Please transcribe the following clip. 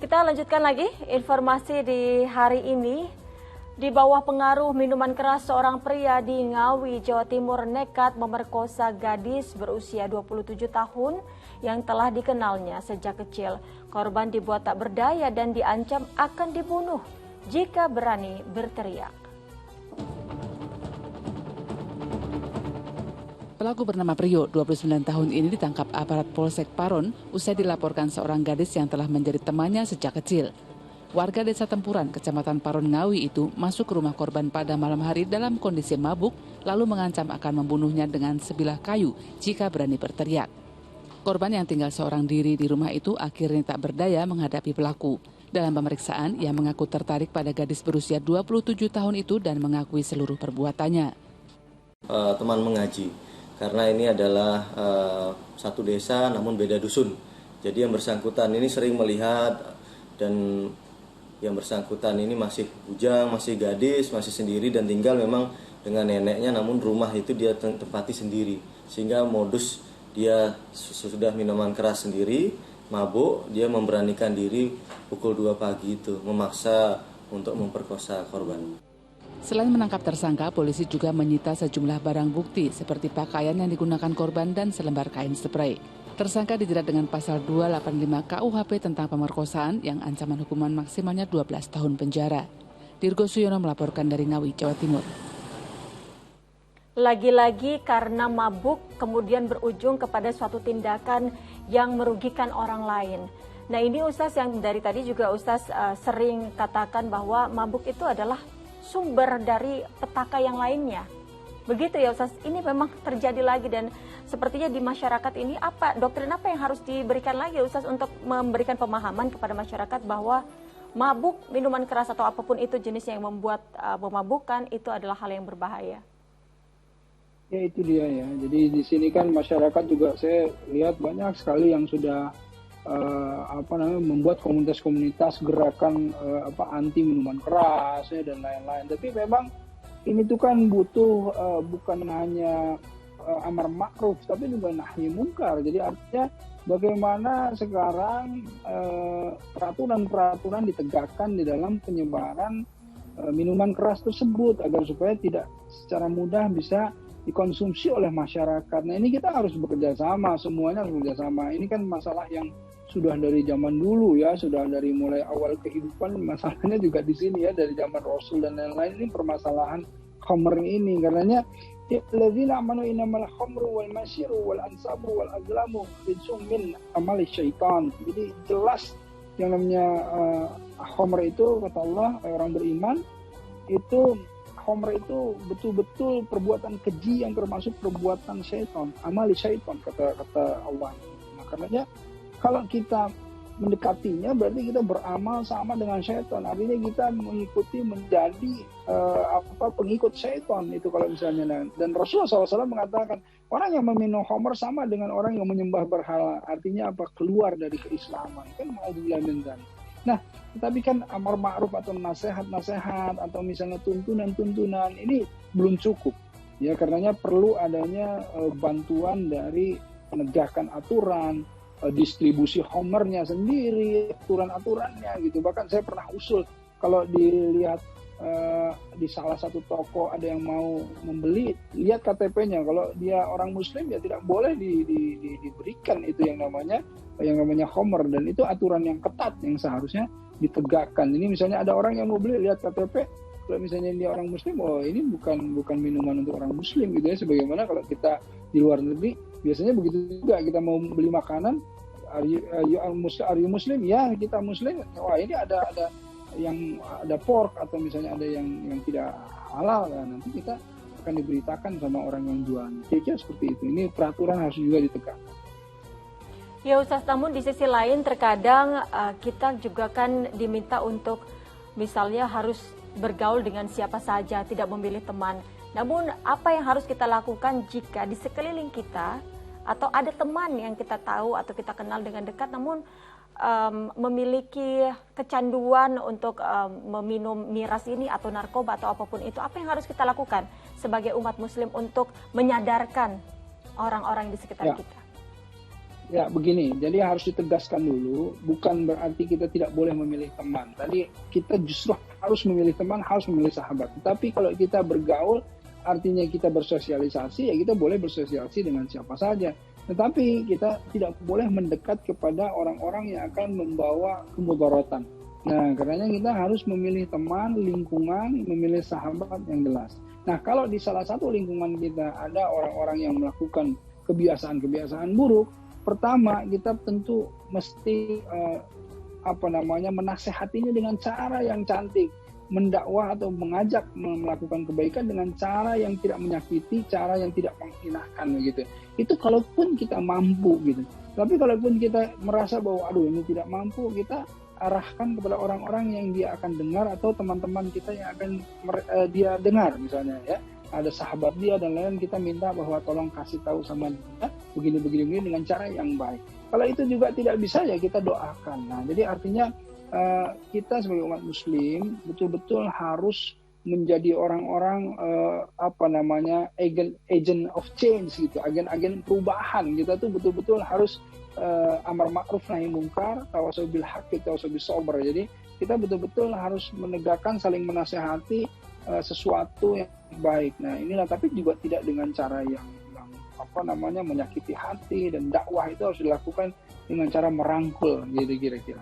Kita lanjutkan lagi informasi di hari ini. Di bawah pengaruh minuman keras, seorang pria di Ngawi, Jawa Timur nekat memerkosa gadis berusia 27 tahun yang telah dikenalnya sejak kecil. Korban dibuat tak berdaya dan diancam akan dibunuh jika berani berteriak. Pelaku bernama Prio, 29 tahun ini ditangkap aparat Polsek Paron usai dilaporkan seorang gadis yang telah menjadi temannya sejak kecil. Warga Desa Tempuran, Kecamatan Paron Ngawi itu masuk ke rumah korban pada malam hari dalam kondisi mabuk, lalu mengancam akan membunuhnya dengan sebilah kayu jika berani berteriak. Korban yang tinggal seorang diri di rumah itu akhirnya tak berdaya menghadapi pelaku. Dalam pemeriksaan, ia mengaku tertarik pada gadis berusia 27 tahun itu dan mengakui seluruh perbuatannya. Teman mengaji, karena ini adalah satu desa namun beda dusun. Jadi yang bersangkutan ini sering melihat dan yang bersangkutan ini masih bujang, masih gadis, masih sendiri dan tinggal memang dengan neneknya, namun rumah itu dia tempati sendiri. Sehingga modus dia sudah minuman keras sendiri, mabuk, dia memberanikan diri pukul 2 pagi itu, memaksa untuk memperkosa korban. Selain menangkap tersangka, polisi juga menyita sejumlah barang bukti seperti pakaian yang digunakan korban dan selembar kain spray. Tersangka dijerat dengan pasal 285 KUHP tentang pemerkosaan yang ancaman hukuman maksimalnya 12 tahun penjara. Dirgo Suyono melaporkan dari Ngawi, Jawa Timur. Lagi-lagi karena mabuk kemudian berujung kepada suatu tindakan yang merugikan orang lain. Nah ini Ustaz yang dari tadi juga Ustaz sering katakan bahwa mabuk itu adalah sumber dari petaka yang lainnya. Begitu ya Ustaz, ini memang terjadi lagi dan sepertinya di masyarakat ini doktrin apa yang harus diberikan lagi Ustaz untuk memberikan pemahaman kepada masyarakat bahwa mabuk, minuman keras atau apapun itu jenisnya yang membuat memabukkan itu adalah hal yang berbahaya. Ya itu dia ya, jadi di sini kan masyarakat juga saya lihat banyak sekali yang sudah membuat komunitas-komunitas gerakan anti minuman keras ya, dan lain-lain. Tapi memang ini tuh kan butuh bukan hanya amar ma'ruf tapi juga nahi munkar. Jadi artinya bagaimana sekarang peraturan-peraturan ditegakkan di dalam penyebaran minuman keras tersebut agar supaya tidak secara mudah bisa dikonsumsi oleh masyarakat. Nah ini kita harus bekerja sama, semuanya harus bekerja sama. Ini kan masalah yang sudah dari zaman dulu ya, sudah dari mulai awal kehidupan, masalahnya juga di sini ya, dari zaman Rasul dan lain-lain. Ini permasalahan khamr ini, karenanya alladzina amanu innamal khamru wal masiru wal ansabu wal azlamu rijsum min amali syaitan. Jadi jelas yang namanya khamr itu kata Allah, orang beriman itu khamr itu betul-betul perbuatan keji yang termasuk perbuatan syaitan, amali syaitan kata Allah. Nah, karenanya kalau kita mendekatinya berarti kita beramal sama dengan syaitan. Artinya kita mengikuti menjadi pengikut syaitan itu kalau misalnya. Dan Rasulullah SAW mengatakan orang yang meminum khamr sama dengan orang yang menyembah berhala. Artinya apa? Keluar dari keislaman. Kan ma'udzubillah min dzalik. Nah, tetapi kan amar ma'ruf atau nasihat-nasihat atau misalnya tuntunan-tuntunan ini belum cukup. Ya, karenanya perlu adanya bantuan dari penegakan aturan, distribusi homernya sendiri, aturan-aturannya gitu. Bahkan saya pernah usul kalau dilihat di salah satu toko ada yang mau membeli, lihat KTP-nya. Kalau dia orang Muslim ya tidak boleh diberikan itu yang namanya homer, dan itu aturan yang ketat yang seharusnya ditegakkan. Ini misalnya ada orang yang mau beli, lihat KTP, kalau misalnya dia orang Muslim, oh ini bukan minuman untuk orang Muslim gitu ya. Sebagaimana kalau kita di luar negeri biasanya begitu juga, kita mau beli makanan, are you Muslim? Ya, kita Muslim. Wah, ini ada pork atau misalnya ada yang tidak halal, nah, nanti kita akan diberitakan sama orang yang jual. Kira-kira seperti itu. Ini peraturan harus juga ditegakkan. Ya Ustaz, namun di sisi lain terkadang kita juga kan diminta untuk misalnya harus bergaul dengan siapa saja, tidak memilih teman. Namun apa yang harus kita lakukan jika di sekeliling kita atau ada teman yang kita tahu atau kita kenal dengan dekat namun memiliki kecanduan untuk meminum miras ini atau narkoba atau apapun itu, apa yang harus kita lakukan sebagai umat muslim untuk menyadarkan orang-orang di sekitar kita? Ya begini, jadi harus ditegaskan dulu, bukan berarti kita tidak boleh memilih teman. Tadi kita justru harus memilih teman, harus memilih sahabat. Tetapi kalau kita bergaul, artinya kita bersosialisasi, ya kita boleh bersosialisasi dengan siapa saja. Tetapi kita tidak boleh mendekat kepada orang-orang yang akan membawa kemudaratan. Nah, karenanya kita harus memilih teman, lingkungan, memilih sahabat yang jelas. Nah, kalau di salah satu lingkungan kita ada orang-orang yang melakukan kebiasaan-kebiasaan buruk, pertama kita tentu mesti menasehatinya dengan cara yang cantik, mendakwah atau mengajak melakukan kebaikan dengan cara yang tidak menyakiti, cara yang tidak menghinakan gitu. Itu kalaupun kita mampu gitu. Tapi kalaupun kita merasa bahwa aduh ini tidak mampu, kita arahkan kepada orang-orang yang dia akan dengar atau teman-teman kita yang akan dia dengar misalnya ya. Ada sahabat dia dan lain, kita minta bahwa tolong kasih tahu sama dia begini dengan cara yang baik. Kalau itu juga tidak bisa ya kita doakan. Nah, jadi artinya kita sebagai umat muslim betul-betul harus menjadi orang-orang agent of change gitu, agen-agen perubahan. Kita tuh betul-betul harus amar ma'ruf nahi mungkar, tawasau bil haqqi, tawasau bis sabr. Jadi kita betul-betul harus menegakkan, saling menasehati sesuatu yang baik. Nah, inilah, tapi juga tidak dengan cara yang menyakiti hati, dan dakwah itu harus dilakukan dengan cara merangkul gitu kira-kira.